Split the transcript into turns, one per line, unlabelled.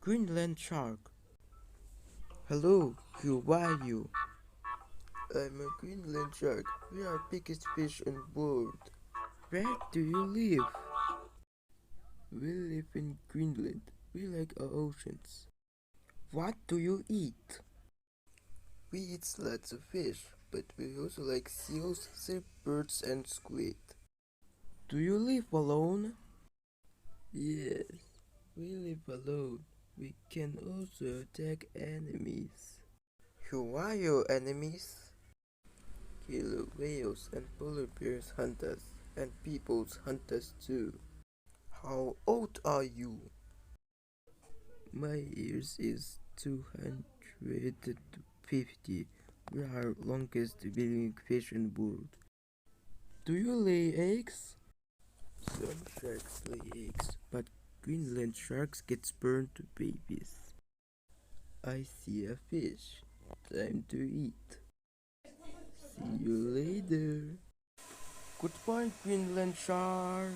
Greenland shark. Hello, who are you? I'm a Greenland shark. We are biggest fish in world. Where do you live? We live in Greenland. We like our oceans. What do you eat? We eat lots of fish, but we also like seals, seabirds and squid. Do you live alone? Yes, we live alone. We can also attack enemies. Who are your enemies? Killer whales and polar bears hunt us, and people hunt us too. How old are you? My years is 250. We are longest living fish in the world. Do you lay eggs? Some sharks lay eggs, but Greenland sharks get burned to babies. I see a fish. Time to eat. See you later. Goodbye, Greenland shark.